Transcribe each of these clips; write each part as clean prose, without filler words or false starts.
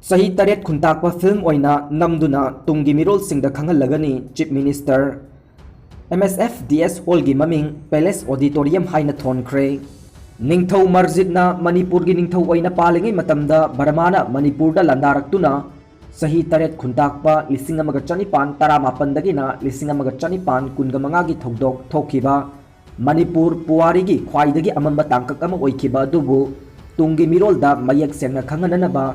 सही तरेट खुंताकपा film ओइना नमदुना Tungi मिरोल सिंगदा खंगहलगनी chief minister MSFDS hall की ममिंग palace auditorium हाइना थोनख्रे Ningthou मस्जिदना Manipur की निंगथौ ओइना पालिंगै मतमदा बर्माना मणिपुर दा लंदारक्तुना सही तरेट खुंताकपा लिसिंग अमगा चनिपान तरामापनदगिना लिसिंग अमगा चनिपान कुनगमंगा की थौदोक थोखिबा मणिपुर पुवारी की ख्वाइदगी अमंबा तांकक अमा ओइखिबा अदुबु तुंगी मिरोलदा मयक सेंगना खंगननबा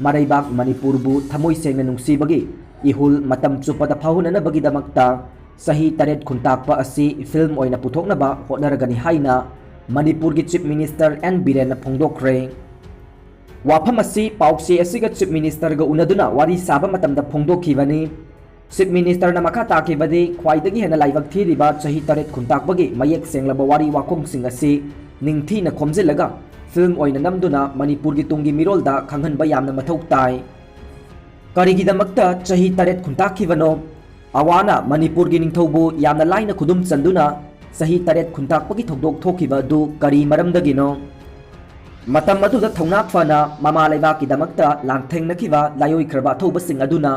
मरैबाक मणिपुरबु थमोई सेंगना नुंसीबगी इहुल मतम चुपदा फाहुननबगीदमक्ता सही तरेट खुंताकपा असि फिल्म ओइना पुथोकनबा होटनरगनी हाइना मणिपुर की चीफ मिनिस्टर एन बीरेन फोंदोखरे वाफम असि पाउसे असिगा चीफ मिनिस्टर ग उनदुना वारी साबा मतमदा फोंदोखिबनी चीफ मिनिस्टर न मखा ताकिबदी ख्वाइदगी हेना लाइबक थीरिबा सही तरेट खुंताकपगी मयक सेंगलबा वारी वाखोंसिंग असि निंगथीना खोमजिलगा फिल्म ओइना नमदुना मणिपुर की तुंगी मिरोलदा खंगहनबा यामना मथौ ताई करिगिदमक्ता सही तरेट खुंताखिबनो अवाना मणिपुर की निंगथौबु यामना लाइना खुदुम चंदुना सही तरेट खुंताकपगी थौदोक थोखिबा दु करी मरमदगिनो मतम अदुदा थौना फना ममा लेबाकिदमक्ता लांथेंनखिबा लायोइख्रबा अथौबसिंग अदुना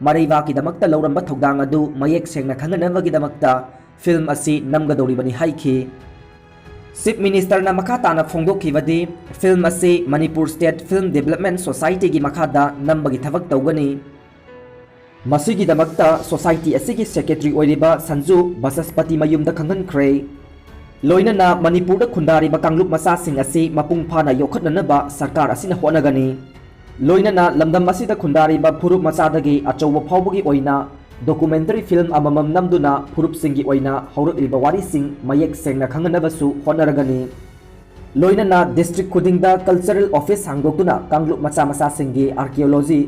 मरैबाकिदमक्ता लौरंबा थौदांग अदु मयेक सेंगना खंगनबगिदमक्ता फिल्म असि नमगदौरिबनी हाइखि चीफ मिनिस्टर ना मखा ताना फोंदोखिबदी फिल्म असि Manipur state film development society की मखादा नंबगी थबक तौगनी मसिगिदमक्ता सोसाइटी असिगी सेक्रेटरी ओइरिबा संजू बसस्पति मयुमदा खंगनख्रे लोइनना मणिपुर खुंदारिबा कांगलुप मसासिंग असि मपुंग फाना योखटननबा सरकार असिना होनगनी लोइनना लमदम असिदा खुंदारिबा फुरुप मसादगी अचौबा फावबगी ओइना डॉक्यूमेंटरी फिल्म अममम नमदुना फुरुपसिंगी ओइना हौरकलिबा वारिसिंग मयेक सेंगना खंगनबसु होनरगनी लोइनना डिस्ट्रिक्ट खुदिंगदा कल्चरल ऑफिस हांगदोक्तुना कांगलुप मचा मसासिंगी आर्कियोलॉजी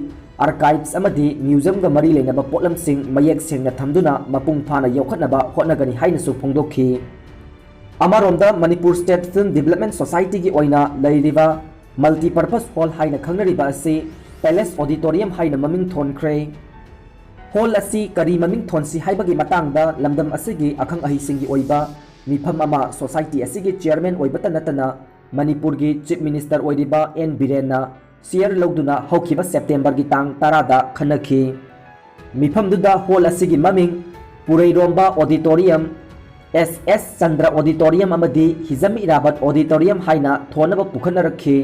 आर्काइव्स अमदी म्यूजियम ग मरी लेनबा पोटलमसिंग मयेक सेंगना थमदुना मपुंग फाना योखटनबा होनगनी हाइनसु फोंदोखि अमरोंदा Manipur state film development society की ओइना लैरिबा मल्टीपर्पज हॉल हाइना खंगनरिबा असि पैलेस ऑडिटोरियम हाइना ममिंग थोनख्रे हॉल असि करी ममिंग थोनसी हाइबगी मतंगदा लमदम असिगी अखंग अहिसिंगी ओइबा मिफम अमा सोसाइटी असिगी चेयरमैन ओइबता नतना मणिपुर की चीफ मिनिस्टर ओइरिबा एन बीरेना शेयर लौदुना हौखिबा सेप्टेम्बर की तांग 10 दा खनखि मिफमदुदा हॉल असिगी ममिंग पुरैरोंबा ऑडिटोरियम SS चंद्र ऑडिटोरियम अमदी हिजम इराबत ऑडिटोरियम हाइना थोनबा पुखनरखि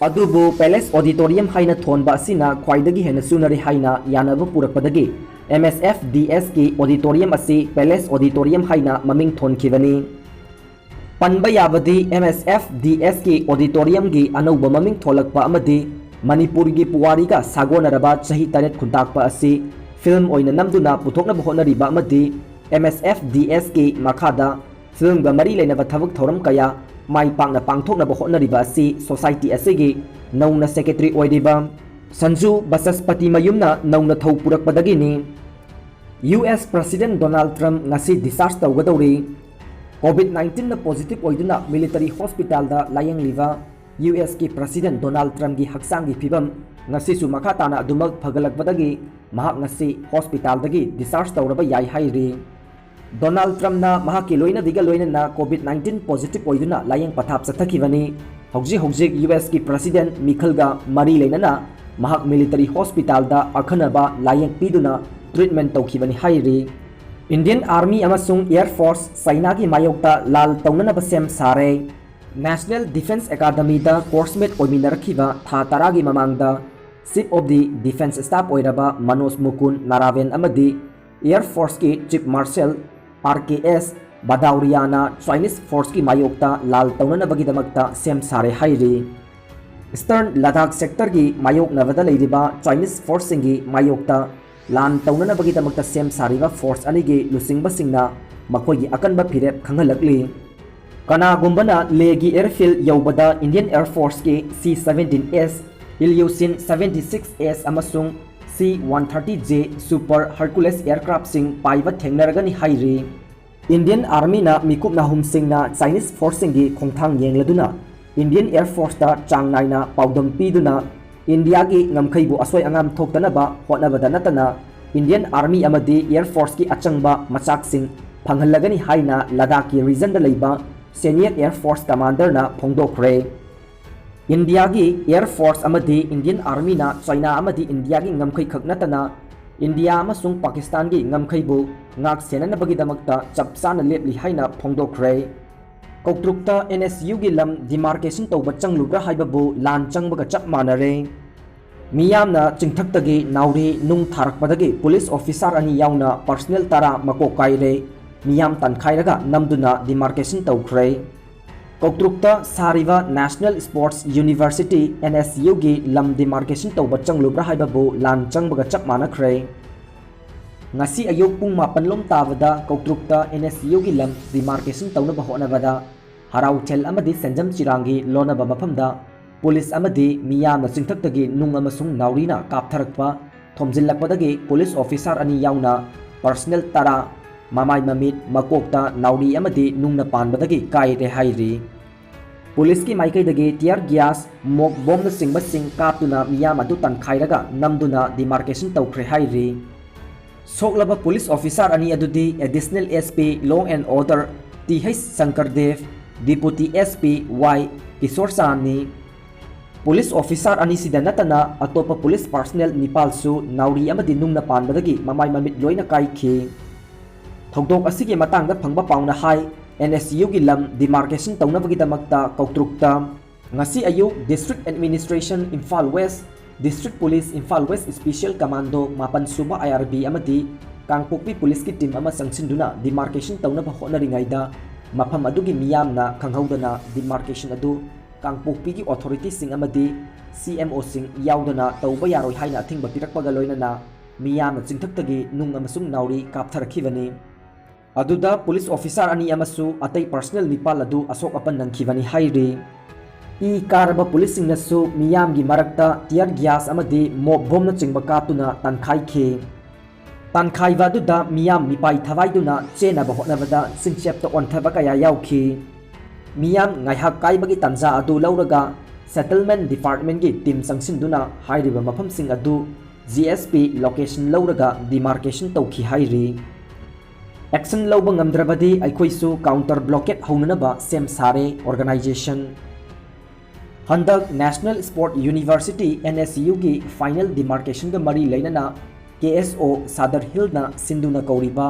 अदुबु पैलेस ऑडिटोरियम हाइना थोनबा असिना ख्वाइदगी हेना सुनरि हाइना यानबा पुरकपदगी MSFDS की ऑडिटोरियम असि पैलेस ऑडिटोरियम हाइना ममिंग थोनखिबनी पनबा याबदी MSFDS की ऑडिटोरियम की अनौबा ममिंग थोलकपा अमदी मणिपुर की पुवारी का सागोनरबा सही तरेट खुंताकपा असि फिल्म ओइना नमदुना पुथोकनबा होनरिबा अमदी MSFDS की मखादा फिल्म ग मरी लेनबा थबक थौरम कया माई पांगना पांगथोकनबा होनरिबा असि सोसाइटी असिगी नौना सेक्रेटरी ओइरिबा संजू बसस्पति मयुमना नौना थौ पुरकपदगिनी US president Donald Trump ngasi discharge तौगदौरी COVID-19 ना पॉजिटिव ओइदुना मिलिटरी हॉस्पिटल दा लायंगलिबा US की प्रेसिडेंट डोनाल्ड ट्रम्प की हक्सांगी फिबम ngasi सु मखा ताना अदुमक फगलकपदगी महाक ngasi हॉस्पिटल दगी discharge तौरबा याई हाइरी डोनाल्ड ट्रम्प ना महाकी लोइना दिगा लोइना ना COVID-19 पॉजिटिव ओइदुना लायंग पथाप सथखिबनी हौजिक US की प्रेसिडेंट मिखलगा मरी लेना महाक मिलिटरी हॉस्पिटल दा अखनबा लायंग पीदुना ट्रीटमेंट तौखिबनी हाइरी इंडियन आर्मी अमसुंग एयर फोर्स चाइना की मायोक्ता लाल तौननबा सेम सारे नेशनल डिफेंस एकेडमी दा कोर्समेट ओइमिनरखिबा था तरागी ममांगदा chief of the defence staff ओइरबा मनोज मुकुंद नारावेन अमदी एयर फोर्स की चीफ मार्शल RKS बदाउरियाना चाइनीज फोर्स की मायोक्ता लाल तौननबगिदमक्ता सेम सारे हाइरी ईस्टर्न लद्दाख सेक्टर की मायोक नवदा लेरिबा चाइनीज फोर्स सिंगी मायोक्ता लान तौननबगिदमक्ता सेम सारिबा फोर्स अनिगी लुसिंगबसिंगना मखोगी अकनबा फिरेप खंगलकली कनागुंबना लेगी एयरफील्ड यौबदा इंडियन एयर फोर्स की C-17S इल्यूसिन 76S अमसुंग C-130J super हर्कुलेस aircraft सिंग पाइबा थेंगनरगनी हाइरी इंडियन आर्मी ना मिकुप नाहुम सिंगना चाइनीज फोर्स सिंगी खोंथांग येंगलदुना इंडियन एयर फोर्स दा चांग नाइना पाउदम पीदुना इंडिया की ngमखैबु असोय अंगाम थोक्तनबा होटनबदा नतना इंडियन आर्मी अमदी एयर फोर्स की अचंगबा मचाकसिंग फंगहलगनी हाइना लद्दाख की रीजन दा लेबा सीनियर एयर फोर्स कमांडर ना फोंदोखरे इंडिया की एयर फोर्स अमदी इंडियन आर्मी ना चाइना अमदी इंडिया की ngमखै खक नतना इंडिया अमसुंग पाकिस्तान की ngमखैबु ngak सेननबगीदमक्ता चपसाना लेपली हाइना फोंदोखरे कौट्रुक्ता NSU की लम डिमार्केशन तौबा चंगलुब्रा हाइबबु लान चंगबगा चप मानरे मियामना चिंथक्तगी नाउरी नुंग थारकपदगी पुलिस ऑफिसर अनि याउना पर्सनल तारा मको काइरे मियाम तनखाइरगा नमदुना डिमार्केशन तौखरे कौट्रुक्ता सारिवा नेशनल स्पोर्ट्स यूनिवर्सिटी NSU की लम डिमार्केशन तौबा चंगलुब्रा हाइबबु लान चंगबगा चप मानखरे ngasi ayuk pung mapan lom tabada कौट्रुक्ता NSU की लम डिमार्केशन तौनबा होनबदा हराउ थेल अमदी संजम चिरांगी लोनबा मफमदा पुलिस अमदी मियामना चिंथक्तगी नुंग अमसुंग नाउरीना कापथरकपा थोमजिल्लकपदगी पुलिस ऑफिसर अनि याउना पर्सनल तारा मामाई ममित मकोक्ता नाउरी अमदी नुंगना पानबदगी काइरे हाइरी पुलिस की माइकैदगी टियर ग्यास मोक बॉम्ब सिंह कापतुना मियाम अदु तनखाइरगा नमदुना डिमार्केशन तौखरे हाइरी सोकलबा पुलिस ऑफिसर अनि अदुदी additional SP law and order TH Shankardev deputy SP Y Kishore सानी पुलिस ऑफिसर अनि सिदा नतना अतोप पुलिस पर्सनल निपालसु नाउरी अमदी नुंगना पानबदगी ममाई ममित लोइना काइखी थौदोक असिगे मतांगदा फंगबा पाउना हाई NSU की लम डिमार्केशन तौनबगीदमक्ता कौट्रुक्ता ngasi ayuk district administration Imphal waste district police Imphal west special commando मापन सुबा IRB अमदी कांगपोकपी पुलिस की टीम अमा संगसिंदुना डिमार्केशन तौनबा होनरिंगाइदा मफम अदुगी मियामना खंगहौदना डिमार्केशन अदु कांगपोकपी की अथॉरिटी सिंग अमदी CMO सिंग याउदना तौबा यारोय हाइना अथिंगबा पिरकपगा लोइनना मियामना चिंथक्तगी नुंग अमसुंग नाउरी कापथरखिबनी अदुदा पुलिस ऑफिसर अनि अमसु अतै पर्सनल निपाल अदु असोक अपन नंखिबनी हाइरी ई कारबा पुलिस सिंगनसु मियाम की मरक्ता टियर ग्यास अमदी मोब बोमना चिंगबा कापतुना तनखाइखे तनखाइबा अदुदा मियाम मिपाई थवाइदुना चेनबा होनबदा सिंचेप्ता ओंथबा कया याउखी मियाम ngaihak काइबगी तंजा अदु लौरगा सेटलमेंट डिपार्टमेंट की टीम संगसिंदुना हाइरिबा मफम सिंग अदु GSP लोकेशन लौरगा डिमार्केशन तौखी हाइरी एक्शन लौबा ngamdrabadi अखोइसु काउंटर ब्लॉकेट हौननबा सेम सारे ऑर्गेनाइजेशन हंदक नेशनल स्पोर्ट यूनिवर्सिटी NSU की फाइनल डिमार्केशन का मरी लेनना KSO सादर हिलना सिंधुना कौरीबा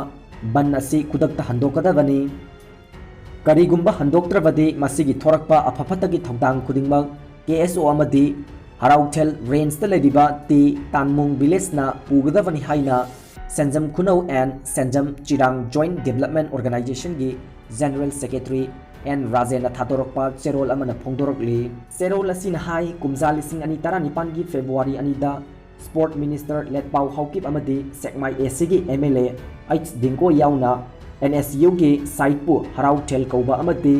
बन असी खुदकता हंदोकदबनी करीगुंबा हंदोक्त्रबदी मसिगी थोरकपा अफफतगी थौदांग खुदिंगमक KSO अमदी हराउथेल रेंजता लेदिबा टी तानमुंग विलेजना पुगदबनी हाइना Sanjam Khunou and Sanjam Chirang joint development organisation की जनरल सेक्रेटरी एन राजेन थादोरकपा चेरोल अमना फोंदोरकली चेरोल असिन हाई कुमजा लिसिंग अनि तारा निपान की फेब्रुआरी अनिदा स्पोर्ट मिनिस्टर लेटपाउ हाउकिप अमदी सेकमाई AC की MLA H दिंको याउना NSU की साइटपु हराउथेल कौबा अमदी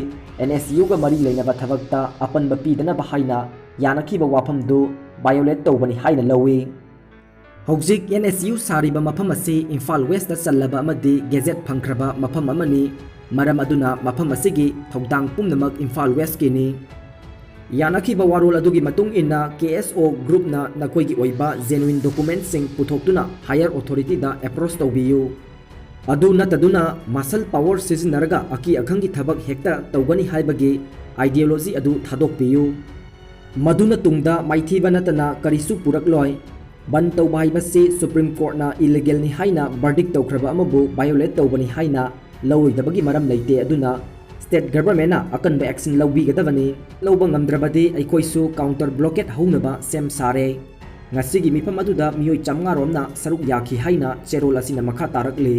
NSU का मरी लेनबा थबक्ता अपनबा पीदनबा हाइना यानखिबा वाफमदु वायोलेट तौबनी हाइना लौई हौजिक NSU सारिबा मफम असी इम्फाल वेस्ट चल्लबा अमदी गेजेट फंख्रबा मफम अमनी मरम अदुना मफम असिगी थौदांग पुमनमक इम्फाल वेस्ट किनी यानखिबा वारोल अदुगी मतुंग इन्ना KSO ग्रुप ना नखोइगी ओइबा जेन्युइन डॉक्यूमेंट सिंग पुथोक्तुना हायर अथॉरिटी दा अप्रोच तौबियु अदु नतदुना मसल पावर सिजनरगा अकी अखंगी थबक हेक्ता तौगनी हाइबगी आइडियोलॉजी अदु थादोकपियु मदुना तुंगदा माइथीबा नतना करिसु पुरकलोय बन तौबा हाइबसी सुप्रीम कोर्ट ना इलीगल नि हाइना बर्डिक तौखरबा अमबु वायोलेट तौबनी हाइना लौइदबगी मरम लेते अदुना स्टेट गवर्नमेंट अकनबा एक्शन लौबीगदबनी लौबा ngamdrabadi अखोइसु काउंटर ब्लॉकेट हौनबा सेम सारे ngasi gi mifam aduda miyoi 500 romna saruk yakhi haina cherol asina makha tarakli